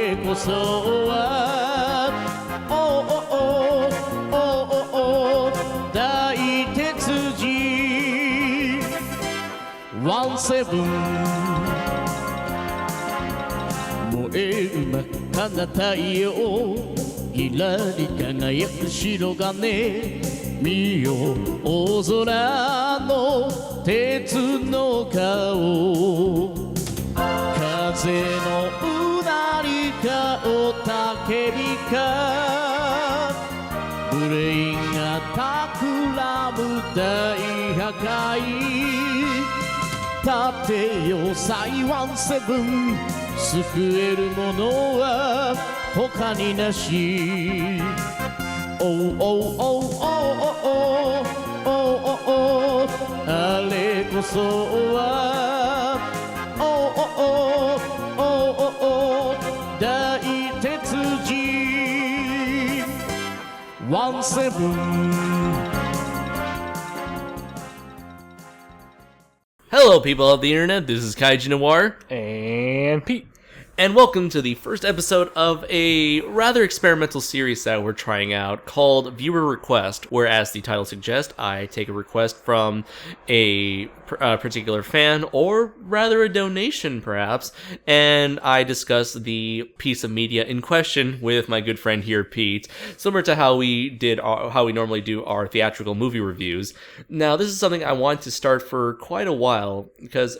れこそは大鉄人17燃える真っ赤な太陽ぎらり輝く白金見よ大空の鉄の顔風のうなりか雄たけびかブレインが企む大破壊立てよサイワンセブン救えるものは他になしあれこそは大鉄人17 Hello, people of the internet. This is Kaiji Noir. And Pete. And welcome to the first episode of a rather experimental series that we're trying out called Viewer Request, where, as the title suggests, I take a request from a particular fan, or rather a donation, perhaps, and I discuss the piece of media in question with my good friend here, Pete, similar to how we normally do our theatrical movie reviews. Now, this is something I want to start for quite a while, because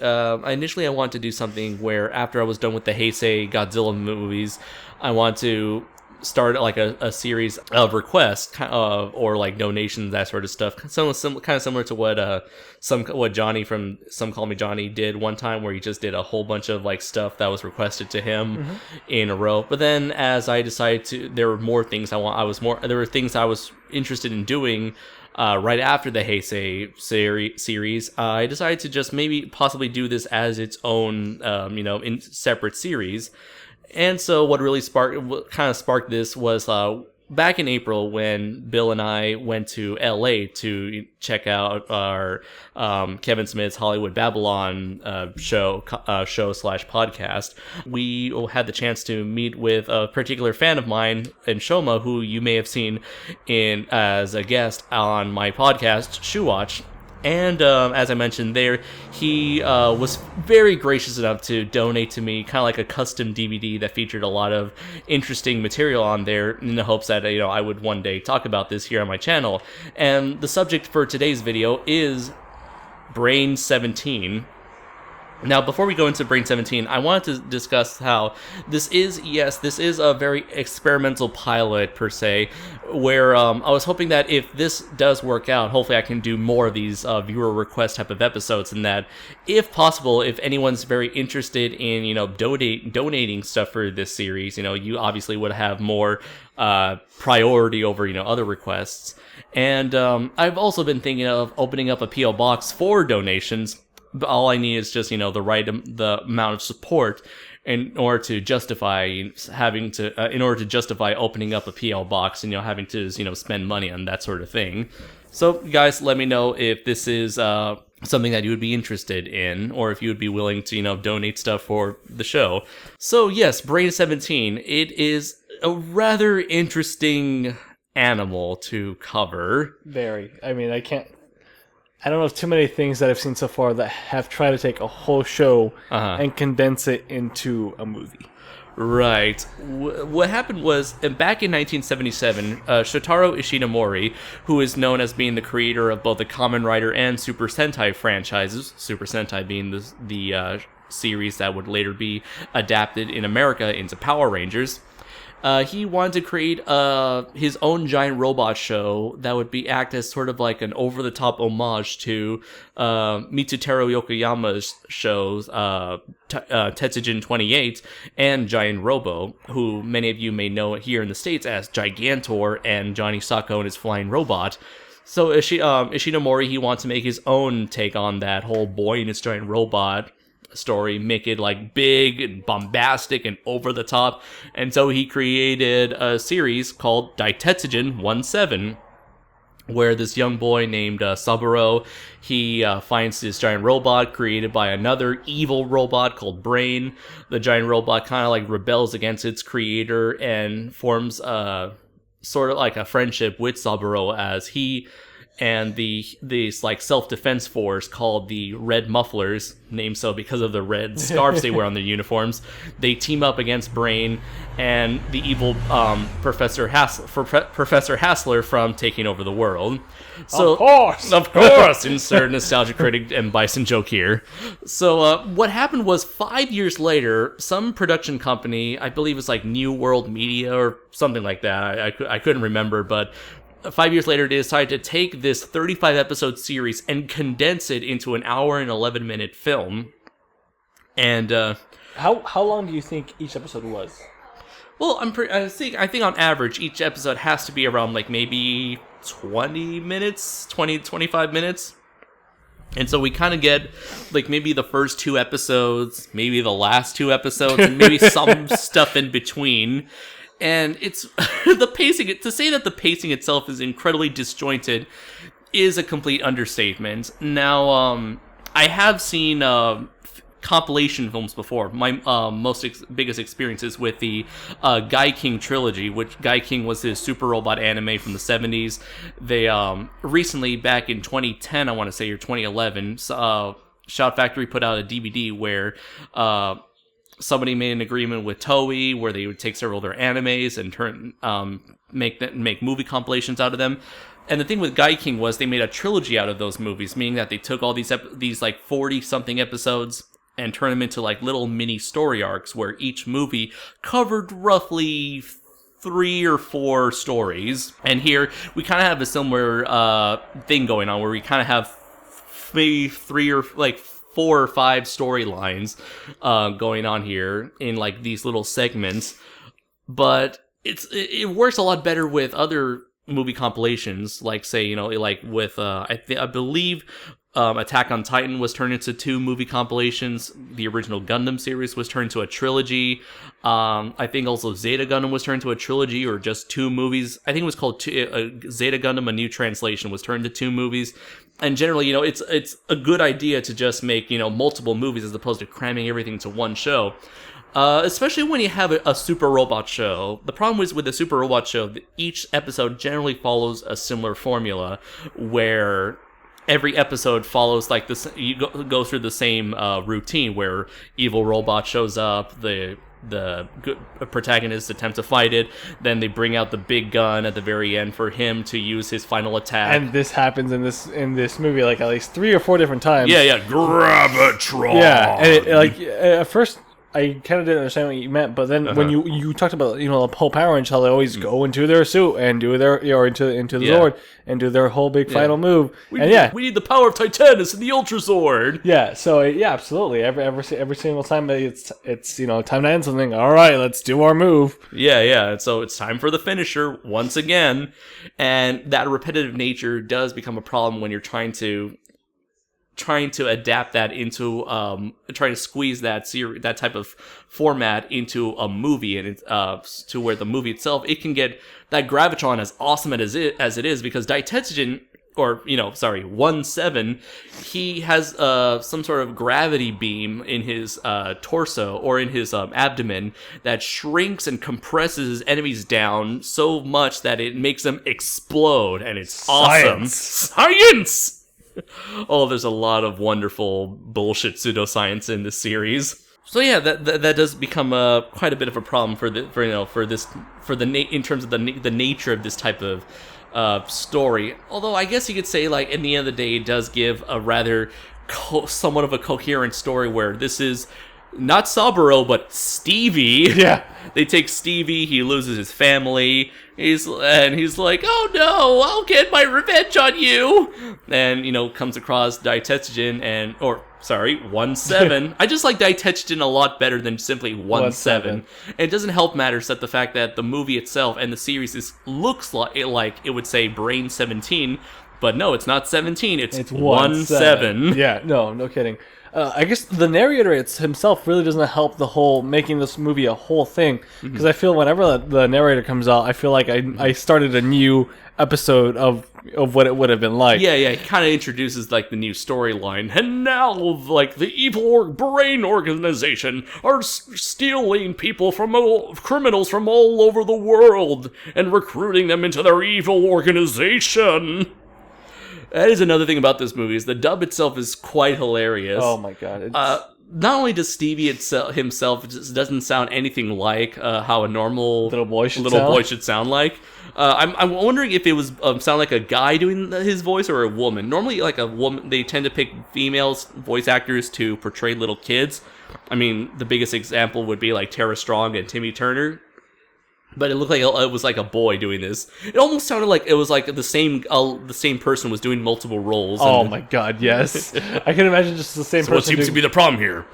initially I wanted to do something where, after I was done with the Heisei Godzilla movies, I want to start like a series of requests or like donations, that sort of stuff, kind of similar to what Johnny from Some Call Me Johnny did one time, where he just did a whole bunch of like stuff that was requested to him in a row. But then, as I decided there were more things there were things I was interested in doing right after the Heisei series, I decided to just possibly do this as its own, in separate series. And so what kind of sparked this was back in April, when Bill and I went to LA to check out our Kevin Smith's Hollywood Babylon show / podcast. We had the chance to meet with a particular fan of mine, Enshohma, who you may have seen as a guest on my podcast, Shoe Watch. And as I mentioned there, he was very gracious enough to donate to me kind of like a custom DVD that featured a lot of interesting material on there, in the hopes that I would one day talk about this here on my channel. And the subject for today's video is Brain 17. Now, before we go into Brain 17, I wanted to discuss how this is a very experimental pilot, per se, where I was hoping that if this does work out, hopefully I can do more of these viewer request type of episodes, and that, if possible, if anyone's very interested in, donating stuff for this series, you obviously would have more priority over, other requests. And I've also been thinking of opening up a P.O. box for donations. But all I need is just, the amount of support in order to justify opening up a PL box and, having to, spend money on that sort of thing. So, guys, let me know if this is something that you would be interested in, or if you would be willing to, donate stuff for the show. So, yes, Brain 17, it is a rather interesting animal to cover. Very. I mean, I don't know of too many things that I've seen so far that have tried to take a whole show and condense it into a movie. Right. What happened was, back in 1977, Shotaro Ishinomori, who is known as being the creator of both the Kamen Rider and Super Sentai franchises, Super Sentai being the series that would later be adapted in America into Power Rangers, he wanted to create his own giant robot show that would act as sort of like an over-the-top homage to Mitsutaro Yokoyama's shows Tetsujin 28 and Giant Robo, who many of you may know here in the States as Gigantor and Johnny Sacco and his flying robot. So Ishinomori, he wants to make his own take on that whole boy and his giant robot story, make it like big and bombastic and over the top, and so he created a series called Tetsujin 17, where this young boy named Saburo, he finds this giant robot created by another evil robot called Brain. The giant robot kind of like rebels against its creator and forms sort of like a friendship with Saburo, as he and this like self-defense force called the Red Mufflers, named so because of the red scarves they wear on their uniforms. They team up against Brain and the evil Professor Hassler from taking over the world. So, of course, insert nostalgia critic and Bison joke here. So what happened was 5 years later, some production company, I believe it's like New World Media or something like that, I couldn't remember, but 5 years later, they decided to take this 35-episode series and condense it into an hour and 11-minute film. And how long do you think each episode was? Well, I think on average, each episode has to be around like maybe 20 minutes, 25 minutes. And so we kind of get like maybe the first 2 episodes, maybe the last 2 episodes, and maybe some stuff in between. And it's the pacing. To say that the pacing itself is incredibly disjointed is a complete understatement. Now, I have seen compilation films before. My biggest experiences with the Guy King trilogy, which Guy King was his super robot anime from the 70s. They recently, back in 2010, I want to say, or 2011, Shout Factory put out a DVD where somebody made an agreement with Toei where they would take several of their animes and make movie compilations out of them. And the thing with Guy King was they made a trilogy out of those movies, meaning that they took all these like 40-something episodes and turned them into like little mini story arcs where each movie covered roughly 3 or 4 stories. And here we kind of have a similar thing going on where we kind of have maybe 3 or like 4 or 5 storylines going on here in like these little segments, but it works a lot better with other movie compilations, like say like with I believe Attack on Titan was turned into 2 movie compilations. The original Gundam series was turned into a trilogy. I think also Zeta Gundam was turned into a trilogy or just 2 movies. I think it was called Zeta Gundam: A New Translation was turned into 2 movies. And generally, it's a good idea to just make, multiple movies as opposed to cramming everything into one show. Especially when you have a super robot show. The problem is with the super robot show, each episode generally follows a similar formula where every episode follows like this. You go through the same routine where evil robot shows up, the good protagonist attempt to fight it, then they bring out the big gun at the very end for him to use his final attack. And this happens in this movie like at least 3 or 4 different times. Yeah, Gravitron. Yeah, and at first I kind of didn't understand what you meant, but then when you talked about the whole Power Rangers, how they always go into their suit and do their into the Zord and do their whole big final move. We need the power of Titanus and the Ultra Zord. Yeah, so absolutely. Every single time it's time to end something. All right, let's do our move. Yeah. So it's time for the finisher once again, and that repetitive nature does become a problem when you're trying to adapt that into trying to squeeze that type of format into a movie, and to where the movie itself, it can get that Gravitron as awesome as it is, because Daitetsujin, or 1-7, he has some sort of gravity beam in his torso or in his abdomen that shrinks and compresses his enemies down so much that it makes them explode, and it's awesome. Science! Oh, there's a lot of wonderful bullshit pseudoscience in this series. So yeah, that does become quite a bit of a problem in terms of the nature of this type of story. Although I guess you could say, like, in the end of the day, it does give a rather somewhat of a coherent story where this is not Saburo, but Stevie. Yeah. They take Stevie, he loses his family, he's like, oh no, I'll get my revenge on you! And, comes across Daitetsujin 1-7. I just like Daitetsujin a lot better than simply 1-7. It doesn't help matters that the fact that the movie itself and the series looks like it would say Brain 17, but no, it's not 17, it's 1-7. Yeah, no kidding. I guess the narrator himself really doesn't help the whole making this movie a whole thing, because I feel whenever the narrator comes out, I feel like I started a new episode of what it would have been like. Yeah, he kind of introduces like the new storyline, and now like the evil brain organization are stealing people criminals from all over the world and recruiting them into their evil organization. That is another thing about this movie, is the dub itself is quite hilarious. Oh my god. Not only does Stevie himself just doesn't sound anything like how a normal little boy should sound like. I'm wondering if it was sound like a guy doing his voice or a woman. Normally, like a woman, they tend to pick females voice actors to portray little kids. I mean, the biggest example would be like Tara Strong and Timmy Turner. But it looked like it was like a boy doing this. It almost sounded like it was like the same person was doing multiple roles. Oh my god, yes. I can imagine just the same person. What seems to be the problem here?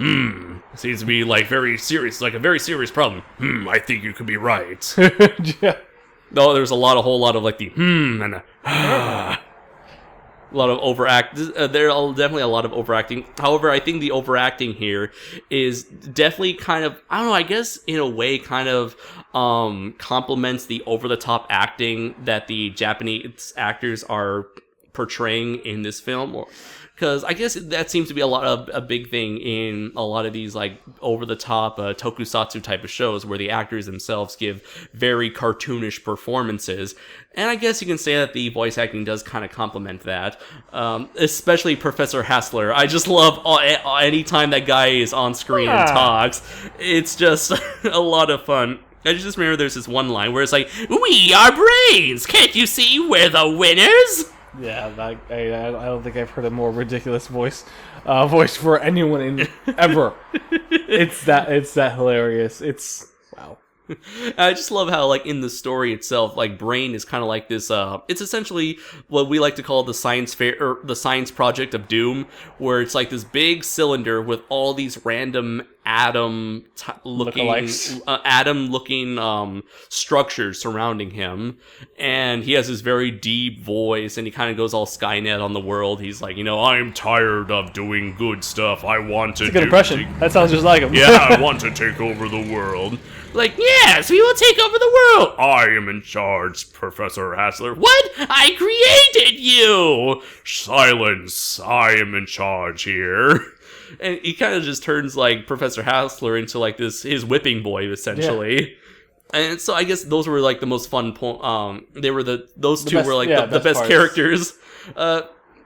Seems to be like very serious, like a very serious problem. I think you could be right. Yeah. No, there's a whole lot of like the and a lot of overact. There are definitely a lot of overacting. However, I think the overacting here is definitely kind of, I don't know, I guess in a way kind of complements the over-the-top acting that the Japanese actors are portraying in this film. Because I guess that seems to be a big thing in a lot of these like over-the-top tokusatsu type of shows, where the actors themselves give very cartoonish performances. And I guess you can say that the voice acting does kind of complement that. Especially Professor Hassler. I just love any time that guy is on screen and talks. It's just a lot of fun. I just remember there's this one line where it's like, "We are brains! Can't you see we're the winners?" Yeah, I don't think I've heard a more ridiculous voice for anyone ever. It's that hilarious. It's wow. I just love how, like, in the story itself, like, Brain is kind of like this, it's essentially what we like to call the science fair, or the science project of doom, where it's like this big cylinder with all these random atom-looking structures surrounding him, and he has this very deep voice, and he kind of goes all Skynet on the world. He's like, I'm tired of doing good stuff. I want to. That's a good impression. That sounds just like him. Yeah, I want to take over the world. Like, yes, we will take over the world. I am in charge, Professor Hassler. What? I created you. Silence. I am in charge here. And he kind of just turns like Professor Hassler into like his whipping boy, essentially. Yeah. And so I guess those were like the most fun those two were like the best characters.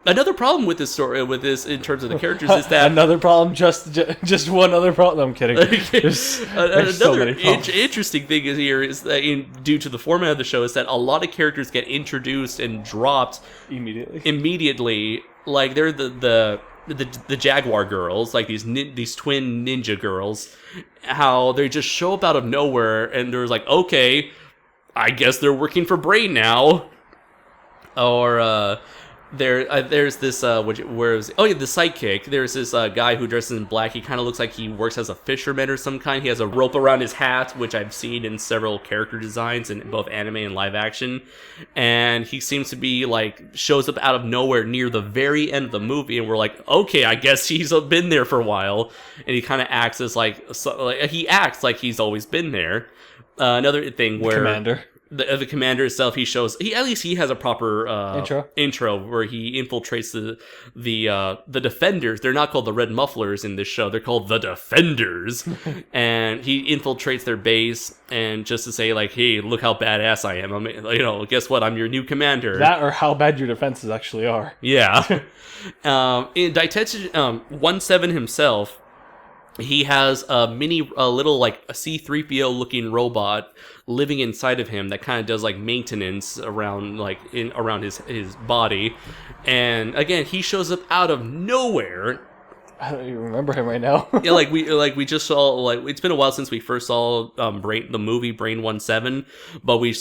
Another problem with this story, in terms of the characters, is that another problem. Just one other problem. No, I'm kidding. Another so many problems. Interesting thing here is that, due to the format of the show, is that a lot of characters get introduced and dropped immediately. Like they're the Jaguar girls, like these twin ninja girls. How they just show up out of nowhere, and they're like, okay, I guess they're working for Brain now, or. There's this the sidekick. There's this guy who dresses in black. He kind of looks like he works as a fisherman or some kind. He has a rope around his hat, which I've seen in several character designs in both anime and live action. And he seems to be like shows up out of nowhere near the very end of the movie, and we're like, okay, I guess he's been there for a while. And he kind of acts as he acts like he's always been there. Another thing where Commander. The commander itself, he has a proper intro where he infiltrates the defenders. They're not called the Red Mufflers in this show; they're called the Defenders. And he infiltrates their base, and just to say like, "Hey, look how badass I am! Guess what? I'm your new commander." That or how bad your defenses actually are. Yeah. In Daitechi 17 himself, he has a little like a C-3PO looking robot living inside of him that kind of does like maintenance around his body. And again, he shows up out of nowhere. I don't even remember him right now. Yeah, we just saw, it's been a while since we first saw the movie Brain 17, but we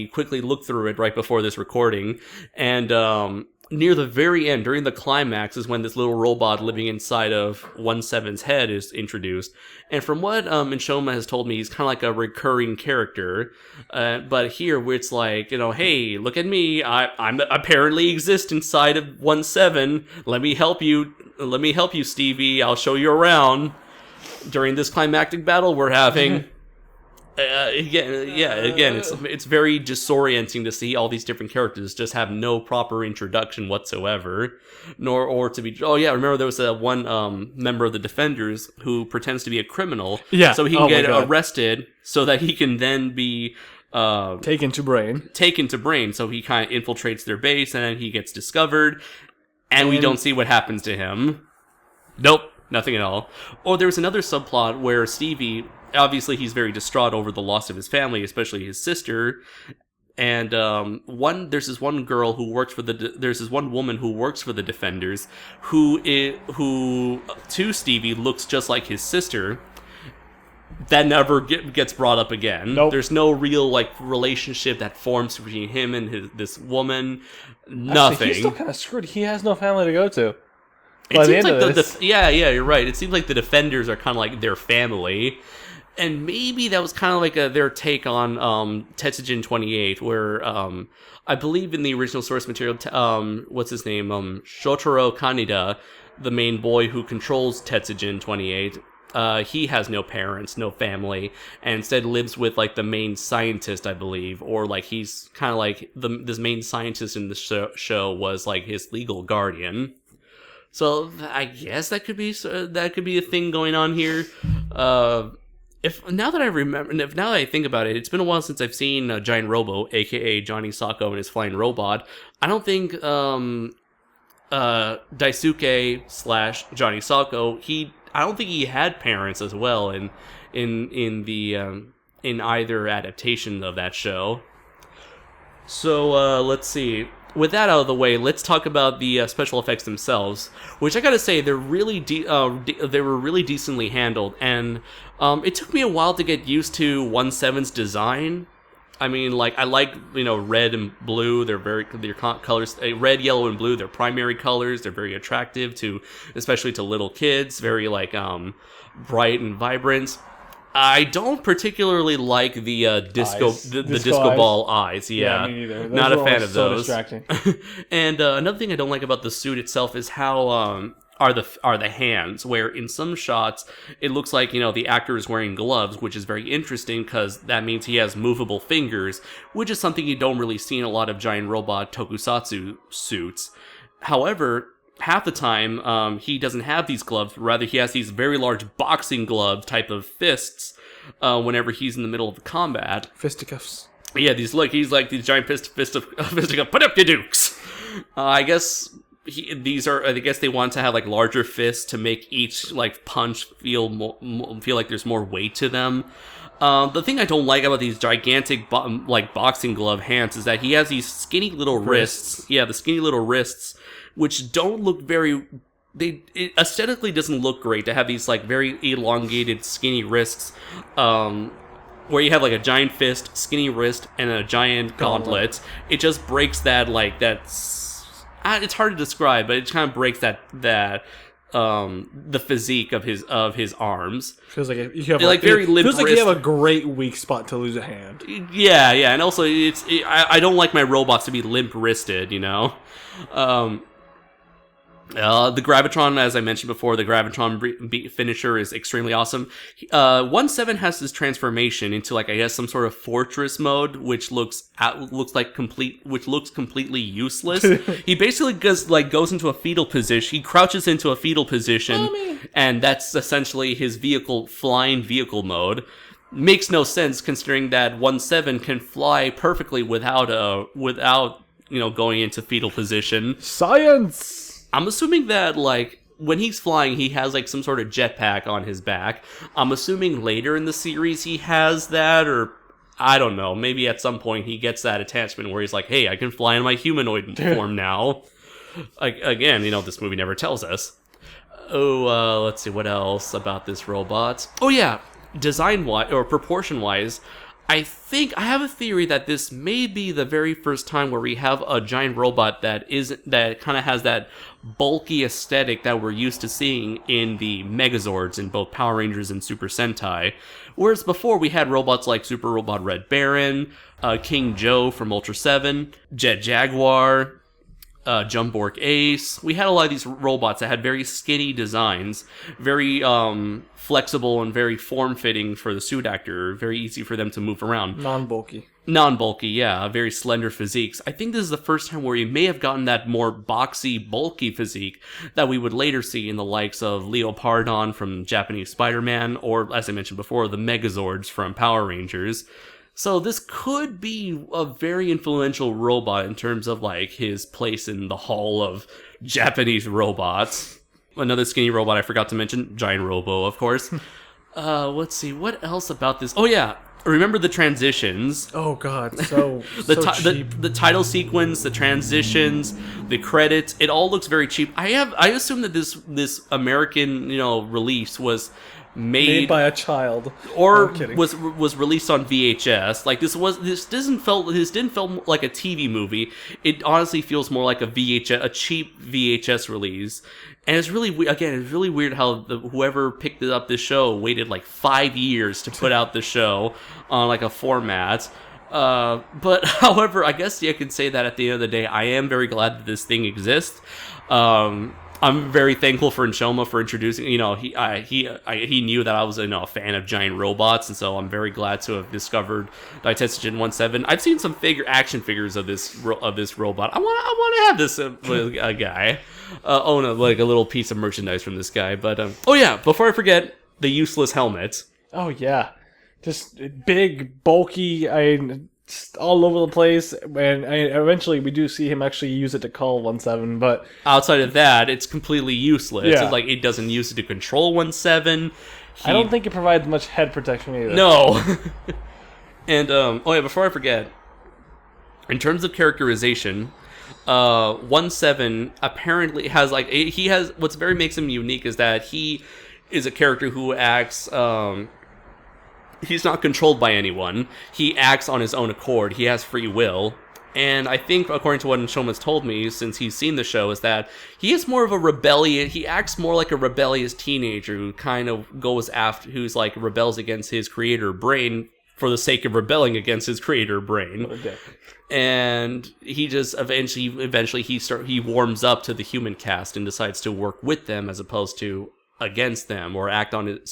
quickly looked through it right before this recording, and near the very end, during the climax, is when this little robot living inside of 17's head is introduced. And from what Enshohma has told me, he's kind of like a recurring character. But here, where it's like, hey, look at me. I'm apparently exist inside of 17. Let me help you let me help you, Stevie. I'll show you around during this climactic battle we're having. Again, it's very disorienting to see all these different characters just have no proper introduction whatsoever, or to be. Oh yeah, remember there was one member of the Defenders who pretends to be a criminal, so he can get arrested, so that he can then be taken to Brain. So he kind of infiltrates their base, and then he gets discovered, and we don't see what happens to him. Nope, nothing at all. Or there was another subplot where Stevie. Obviously, he's very distraught over the loss of his family, especially his sister. And there's this one girl who works for there's this one woman who works for the Defenders, who to Stevie looks just like his sister. That never gets brought up again. Nope. There's no real relationship that forms between him and this woman. Nothing. Actually, he's still kind of screwed. He has no family to go to. It seems like you're right. It seems like the Defenders are kind of like their family. And maybe that was kind of like their take on Tetsujin 28, where I believe in the original source material, what's his name? Shotaro Kaneda, the main boy who controls Tetsujin 28, he has no parents, no family, and instead lives with the main scientist, I believe, or he's kind of like this main scientist in the show was his legal guardian. So I guess that could be a thing going on here. Now that I think about it, it's been a while since I've seen Giant Robo, aka Johnny Sacco and his flying robot. I don't think Daisuke / Johnny Sacco, I don't think he had parents as well in either adaptation of that show. So let's see. With that out of the way, let's talk about the special effects themselves, which I gotta say they were really decently handled, and it took me a while to get used to 1/7's design. I mean, I like red and blue. Their colors, red, yellow, and blue. They're primary colors. They're very attractive especially to little kids. Very bright and vibrant. I don't particularly like the disco ball eyes. Yeah, me neither. Not a fan of so those. Distracting. And another thing I don't like about the suit itself is how are the hands, where in some shots it looks like the actor is wearing gloves, which is very interesting because that means he has movable fingers, which is something you don't really see in a lot of giant robot tokusatsu suits. However, half the time, he doesn't have these gloves. Rather, he has these very large boxing glove type of fists whenever he's in the middle of combat. Fisticuffs. Yeah, he's like these giant fisticuffs. Put up your dukes. I guess they want to have larger fists to make each punch feel like there's more weight to them. The thing I don't like about these gigantic boxing glove hands is that he has these skinny little wrists. Yeah, the skinny little wrists, which don't look it aesthetically doesn't look great to have these very elongated skinny wrists, where you have a giant fist, skinny wrist, and a giant gauntlet. It just breaks that it's hard to describe, but it kind of breaks that the physique of his arms. Feels like you have very limp. Feels like you have a great weak spot to lose a hand. Yeah, and also I don't like my robots to be limp wristed. The Gravitron, as I mentioned before, the Gravitron finisher is extremely awesome. 1/7 has this transformation into I guess some sort of fortress mode, which looks completely useless. He basically goes into a fetal position. He crouches into a fetal position, and that's essentially his flying vehicle mode. Makes no sense considering that 1/7 can fly perfectly without going into fetal position. Science. I'm assuming that, when he's flying, he has, some sort of jetpack on his back. I'm assuming later in the series he has that, or I don't know. Maybe at some point he gets that attachment where he's like, hey, I can fly in my humanoid form now. Again, this movie never tells us. Oh, let's see, what else about this robot? Oh, yeah, design-wise, or proportion-wise, I have a theory that this may be the very first time where we have a giant robot that kind of has that bulky aesthetic that we're used to seeing in the Megazords in both Power Rangers and Super Sentai. Whereas before we had robots like Super Robot Red Baron, King Joe from Ultra 7, Jet Jaguar, Jumbork Ace. We had a lot of these robots that had very skinny designs, very flexible and very form-fitting for the suit actor, very easy for them to move around. Non-bulky, yeah, very slender physiques. I think this is the first time where we may have gotten that more boxy, bulky physique that we would later see in the likes of Leopardon from Japanese Spider-Man, or, as I mentioned before, the Megazords from Power Rangers. So this could be a very influential robot in terms of, like, his place in the hall of Japanese robots. Another skinny robot I forgot to mention, Giant Robo, of course. Let's see, what else about this? Oh, yeah. Remember the transitions. Oh god, so cheap. The title sequence, the transitions, the credits, it all looks very cheap. I assume that this American, release was made by a child, or was released on VHS. Like this didn't feel like a TV movie. It honestly feels more like a cheap VHS release. And it's really weird how whoever picked up this show waited like 5 years to put out the show on like a format. But however, I guess I can say that at the end of the day, I am very glad that this thing exists. I'm very thankful for Enshohma for introducing. He knew that I was a fan of giant robots, and so I'm very glad to have discovered Daitetsujin 17. I've seen some action figures of this robot. I want to have this guy own a little piece of merchandise from this guy. But oh yeah, before I forget, the useless helmet. Oh yeah, just big, bulky. All over the place, and eventually we do see him actually use it to call 17, but outside of that, it's completely useless. Yeah. It's like it doesn't use it to control 17. I don't think it provides much head protection either. No. And oh yeah, before I forget, in terms of characterization, 17 apparently has what's very makes him unique is that he is a character who acts. He's not controlled by anyone. He acts on his own accord. He has free will. And I think, according to what Enshohma's told me, since he's seen the show, is that he is more of a he acts more like a rebellious teenager who kind of who's like rebels against his creator brain for the sake of rebelling against his creator brain. Okay. And he just eventually he warms up to the human cast and decides to work with them as opposed to against them, or act on it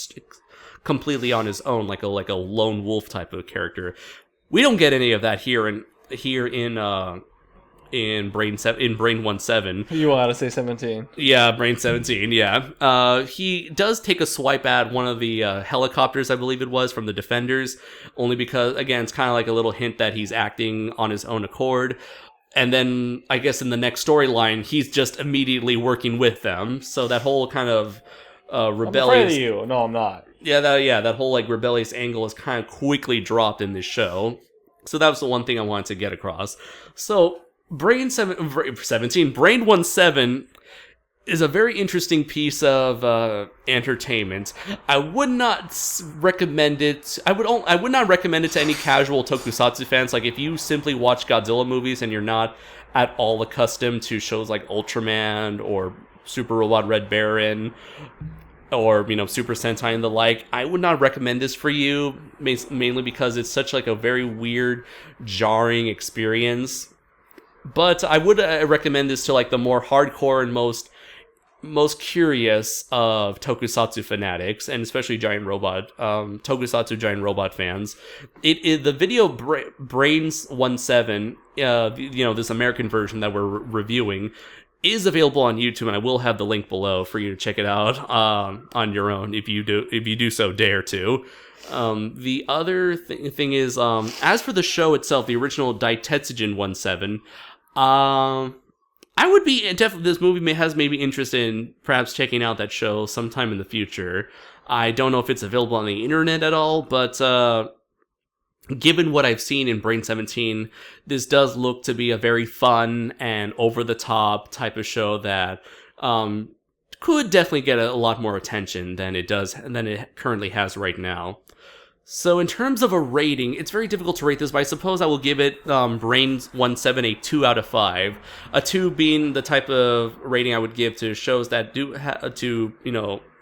completely on his own, like a lone wolf type of character. We don't get any of that here in Brain 17. You want to say 17? Yeah, Brain 17. Yeah, he does take a swipe at one of the helicopters, I believe it was, from the Defenders, only because again it's kind of like a little hint that he's acting on his own accord. And then I guess in the next storyline, he's just immediately working with them. So that whole kind of rebellious. I'm afraid of you. No, I'm not. Yeah, that whole like rebellious angle is kind of quickly dropped in this show. So that was the one thing I wanted to get across. So Brain 17 is a very interesting piece of entertainment. I would not recommend it. I would not recommend it to any casual tokusatsu fans. Like if you simply watch Godzilla movies and you're not at all accustomed to shows like Ultraman or Super Robot Red Baron, or Super Sentai and the like, I would not recommend this for you, mainly because it's such like a very weird, jarring experience. But I would recommend this to like the more hardcore and most curious of tokusatsu fanatics, and especially tokusatsu giant robot fans. The video Brains 17, this American version that we're reviewing, is available on YouTube, and I will have the link below for you to check it out on your own if you do so dare to. The other thing is, as for the show itself, the original Daitetsujin 17, I would be definitely, this movie has maybe interest in perhaps checking out that show sometime in the future. I don't know if it's available on the internet at all, but given what I've seen in Brain 17, this does look to be a very fun and over-the-top type of show that could definitely get a lot more attention than it currently has right now. So in terms of a rating, it's very difficult to rate this, but I suppose I will give it Brain 17 a 2 out of 5. A 2 being the type of rating I would give to shows that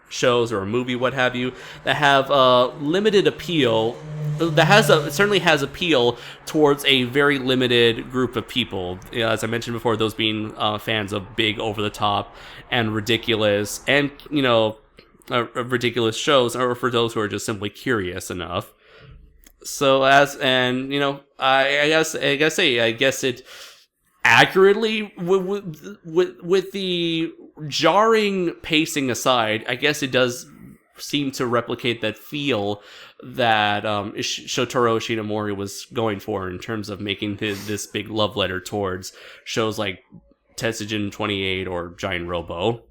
shows or a movie, what have you, that have limited appeal it certainly has appeal towards a very limited group of people. As I mentioned before, those being fans of big, over the top, and ridiculous, and ridiculous shows, or for those who are just simply curious enough. So I guess it accurately, with the jarring pacing aside, I guess it does seem to replicate that feel that Shotaro Shinomori was going for in terms of making this big love letter towards shows like Tetsujin 28 or Giant Robo.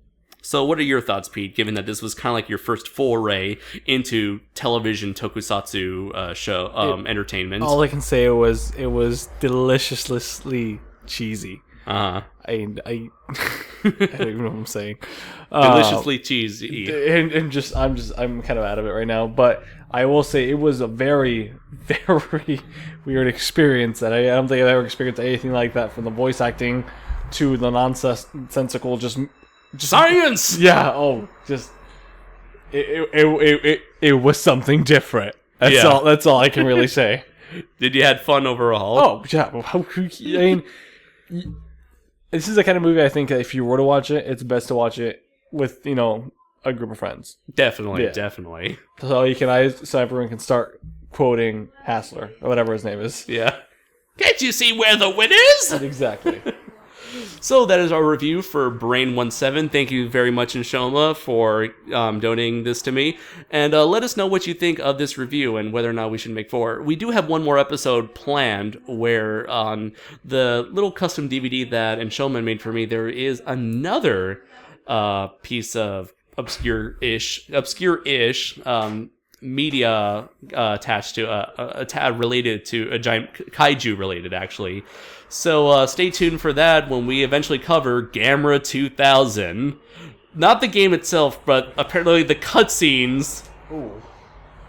So what are your thoughts, Pete, given that this was kind of like your first foray into television tokusatsu show entertainment? All I can say was it was deliciously cheesy. I don't even know what I'm saying. Deliciously cheesy. And I'm kind of out of it right now. But I will say it was a very, very weird experience that I don't think I've ever experienced anything like that, from the voice acting to the nonsensical just science. Yeah. Oh, just it was something different. That's all I can really say. Did you have fun overall? Oh yeah. I mean, this is the kind of movie I think that if you were to watch it, it's best to watch it with a group of friends. Definitely. So everyone can start quoting Hassler or whatever his name is. Yeah. Can't you see where the win is? Exactly. So that is our review for Brain 17. Thank you very much, Enshohma, for donating this to me. And let us know what you think of this review and whether or not we should make 4. We do have one more episode planned where on the little custom DVD that Enshohma made for me, there is another piece of obscure-ish media attached to related to a giant kaiju related, actually. So stay tuned for that when we eventually cover Gamera 2000. Not the game itself, but apparently the cutscenes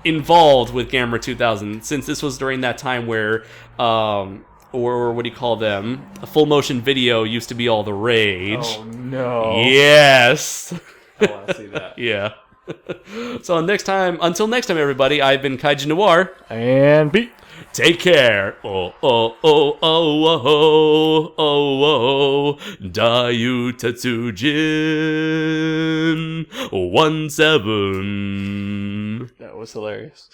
involved with Gamera 2000, since this was during that time where or what do you call them? A full motion video used to be all the rage. Oh no. Yes. I want to see that. Yeah. So until next time, everybody, I've been Kaiju Noir. And Pete. Take care. Oh, oh, oh, oh, oh, oh, oh, Dayu Tetsujin 17. That was hilarious.